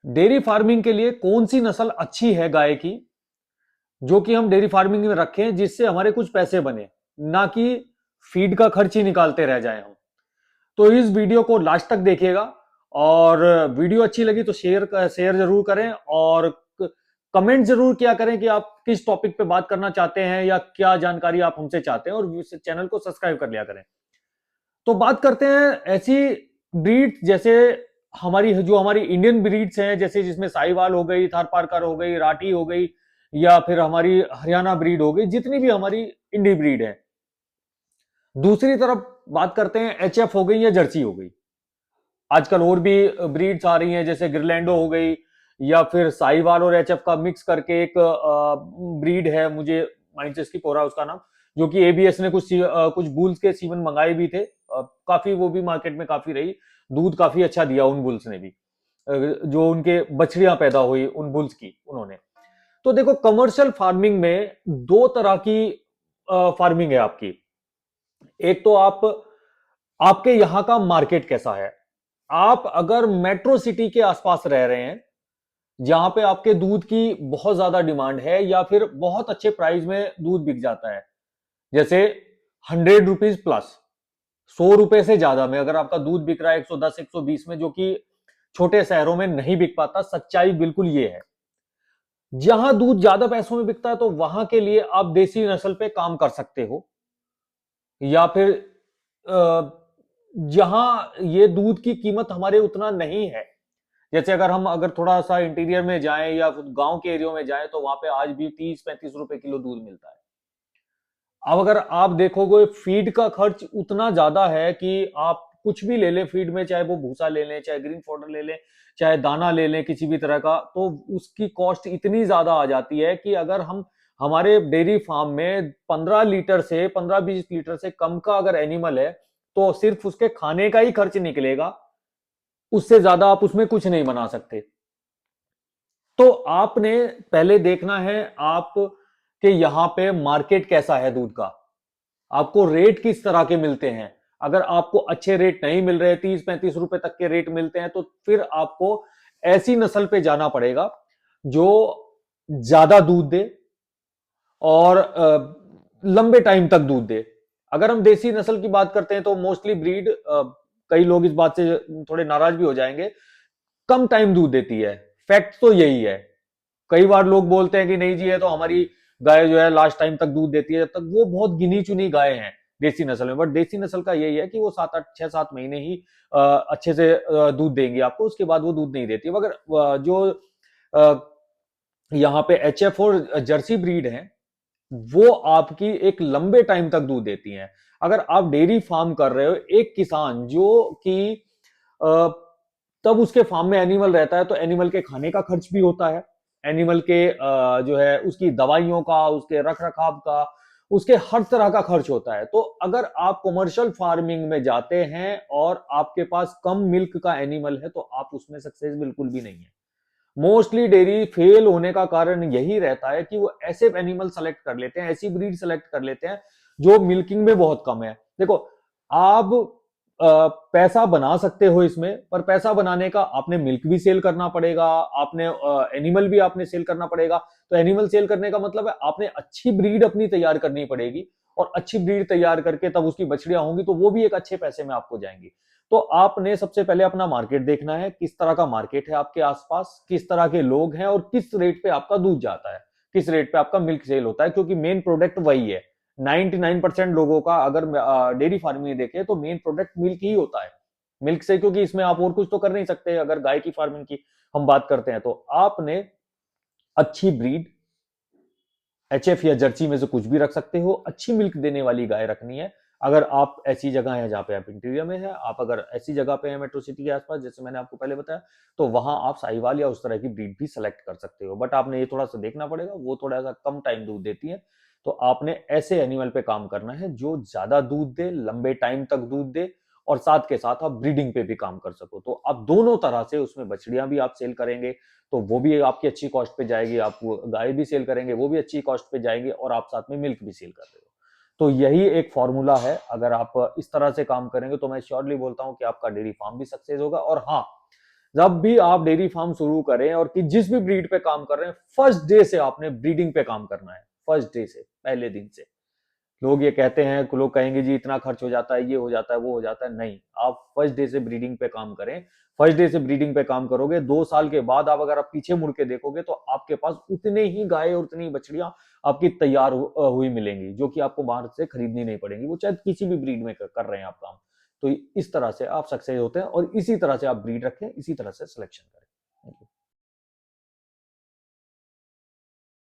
Dairy farming के लिए कौन सी नस्ल अच्छी है गाय की, जो कि हम डेयरी फार्मिंग में रखें जिससे हमारे कुछ पैसे बने, ना कि फीड का खर्च ही निकालते रह जाएं हम। तो इस वीडियो को लास्ट तक देखिएगा, और वीडियो अच्छी लगी तो शेयर शेयर जरूर करें, और कमेंट जरूर किया करें कि आप किस टॉपिक पे बात करना चाहते हैं या क्या जानकारी आप हमसे चाहते हैं, और चैनल को सब्सक्राइब कर लिया करें। तो बात करते हैं ऐसी ब्रीड, जैसे हमारी इंडियन ब्रीड्स हैं, जैसे जिसमें साहिवाल हो गई, थारपारकर हो गई, राठी हो गई, या फिर हमारी हरियाणा ब्रीड हो गई, जितनी भी हमारी इंडी ब्रीड है। दूसरी तरफ बात करते हैं एचएफ हो गई या जर्सी हो गई। आजकल और भी ब्रीड्स आ रही हैं, जैसे गिरलैंडो हो गई, या फिर साहिवाल और एचएफ का मिक्स करके एक ब्रीड है, मुझे माइंड से स्किप हो रहा है उसका नाम, जो कि एबीएस ने कुछ बुल्स के सीमन मंगाए भी थे। काफी वो भी मार्केट में काफी रही, दूध काफी अच्छा दिया उन बुल्स ने भी, जो उनके बछड़ियां पैदा हुई उन बुल्स की उन्होंने। तो देखो, कमर्शियल फार्मिंग में दो तरह की फार्मिंग है आपकी। एक तो आपके यहां का मार्केट कैसा है। आप अगर मेट्रो सिटी के आसपास रह रहे हैं, जहां पे आपके दूध की बहुत ज्यादा डिमांड है, या फिर बहुत अच्छे प्राइस में दूध बिक जाता है, जैसे 100 रुपीज प्लस, 100 रुपए से ज्यादा में अगर आपका दूध बिक रहा है 110 120 में, जो कि छोटे शहरों में नहीं बिक पाता, सच्चाई बिल्कुल ये है। जहां दूध ज्यादा पैसों में बिकता है तो वहां के लिए आप देसी नस्ल पे काम कर सकते हो, या फिर जहां ये दूध की कीमत हमारे उतना नहीं है। जैसे अगर थोड़ा सा इंटीरियर में जाएं या गांव के एरिया में जाएं, तो वहां पे आज भी 30-35 रुपए किलो दूध मिलता है। अब अगर आप देखोगे, फीड का खर्च उतना ज्यादा है कि आप कुछ भी ले लें फीड में, चाहे वो भूसा ले लें, चाहे ग्रीन पाउडर ले लें, चाहे दाना ले लें किसी भी तरह का, तो उसकी कॉस्ट इतनी ज्यादा आ जाती है कि अगर हम हमारे डेयरी फार्म में 15 20 लीटर से कम का अगर एनिमल है, तो सिर्फ उसके खाने का ही खर्च निकलेगा, उससे ज्यादा आप उसमें कुछ नहीं बना सकते। तो आपने पहले देखना है आप कि यहां पे मार्केट कैसा है दूध का, आपको रेट किस तरह के मिलते हैं। अगर आपको अच्छे रेट नहीं मिल रहे, 30-35 रुपए तक के रेट मिलते हैं, तो फिर आपको ऐसी नस्ल पे जाना पड़ेगा जो ज्यादा दूध दे और लंबे टाइम तक दूध दे। अगर हम देसी नस्ल की बात करते हैं तो मोस्टली ब्रीड, कई लोग इस बात से थोड़े नाराज भी हो जाएंगे, कम टाइम दूध देती है। फैक्ट तो यही है। कई बार लोग बोलते हैं कि नहीं जी, है तो हमारी गाय जो है लास्ट टाइम तक दूध देती है, जब तक वो बहुत गिनी चुनी गाय हैं देसी नस्ल में। बट देसी नस्ल का यही है कि वो 7 8 6 7 महीने ही अच्छे से दूध देंगी आपको, उसके बाद वो दूध नहीं देती। मगर जो यहाँ पे एचएफ और जर्सी ब्रीड है, वो आपकी एक लंबे टाइम तक दूध देती हैं। अगर आप डेयरी फार्म कर रहे हो, एक किसान जो कि तब उसके फार्म में एनिमल रहता है, तो एनिमल के खाने का खर्च भी होता है, एनिमल के जो है उसकी दवाइयों का, उसके रख रखाव का, उसके हर तरह का खर्च होता है। तो अगर आप कमर्शियल फार्मिंग में जाते हैं और आपके पास कम मिल्क का एनिमल है, तो आप उसमें सक्सेस बिल्कुल भी नहीं है। मोस्टली डेयरी फेल होने का कारण यही रहता है कि वो ऐसे एनिमल सेलेक्ट कर लेते हैं, ऐसी ब्रीड सेलेक्ट कर लेते हैं जो मिल्किंग में बहुत कम है। देखो, आप पैसा बना सकते हो इसमें, पर पैसा बनाने का आपने मिल्क भी सेल करना पड़ेगा, आपने एनिमल भी आपने सेल करना पड़ेगा। तो एनिमल सेल करने का मतलब है आपने अच्छी ब्रीड अपनी तैयार करनी पड़ेगी, और अच्छी ब्रीड तैयार करके तब उसकी बछड़ियां होंगी, तो वो भी एक अच्छे पैसे में आपको जाएंगी। तो आपने सबसे पहले अपना मार्केट देखना है, किस तरह का मार्केट है आपके आसपास, किस तरह के लोग हैं, और किस रेट पे आपका दूध जाता है, किस रेट पे आपका मिल्क सेल होता है, क्योंकि मेन प्रोडक्ट वही है। 99% लोगों का अगर डेयरी फार्मिंग देखें तो मेन प्रोडक्ट मिल्क ही होता है। मिल्क से, क्योंकि इसमें आप और कुछ तो कर नहीं सकते। अगर गाय की फार्मिंग की हम बात करते हैं, तो आपने अच्छी ब्रीड एचएफ या जर्सी में से कुछ भी रख सकते हो, अच्छी मिल्क देने वाली गाय रखनी है। अगर आप ऐसी जगह है जहां पे आप इंटीरियर में है, आप अगर ऐसी जगह पे है मेट्रो सिटी के आसपास, जैसे मैंने आपको पहले बताया, तो वहां आप साहिवाल या उस तरह की ब्रीड भी सेलेक्ट कर सकते हो। बट आपने ये थोड़ा सा देखना पड़ेगा, वो थोड़ा सा कम टाइम दूध देती है। तो आपने ऐसे एनिमल पे काम करना है जो ज्यादा दूध दे, लंबे टाइम तक दूध दे, और साथ के साथ आप ब्रीडिंग पे भी काम कर सको। तो आप दोनों तरह से, उसमें बछड़ियां भी आप सेल करेंगे तो वो भी आपकी अच्छी कॉस्ट पे जाएगी, आप गाय भी सेल करेंगे वो भी अच्छी कॉस्ट पे जाएंगे, और आप साथ में मिल्क भी सेल कर रहे हो। तो यही एक फॉर्मूला है। अगर आप इस तरह से काम करेंगे तो मैं श्योरली बोलता हूं कि आपका डेयरी फार्म भी सक्सेस होगा। और हाँ, जब भी आप डेयरी फार्म शुरू करें और कि जिस भी ब्रीड पे काम कर रहे हैं, फर्स्ट डे से आपने ब्रीडिंग पे काम करना है, फर्स्ट डे से, पहले दिन से। लोग ये कहते हैं, लोग कहेंगे जी इतना खर्च हो जाता है, ये हो जाता है, वो हो जाता है, नहीं, आप फर्स्ट डे से ब्रीडिंग पे काम करें। फर्स्ट डे से ब्रीडिंग पे काम करोगे, 2 साल के बाद आप अगर आप पीछे मुड़ के देखोगे तो आपके पास उतने ही गाय और उतनी बछड़ियां आपकी तैयार हुई मिलेंगी, जो कि आपको बाहर से खरीदनी नहीं पड़ेंगी, वो चाहे किसी भी ब्रीड में कर रहे हैं आप काम। तो इस तरह से आप सक्सेस होते हैं और इसी तरह से आप ब्रीड रखें, इसी तरह से सिलेक्शन करें।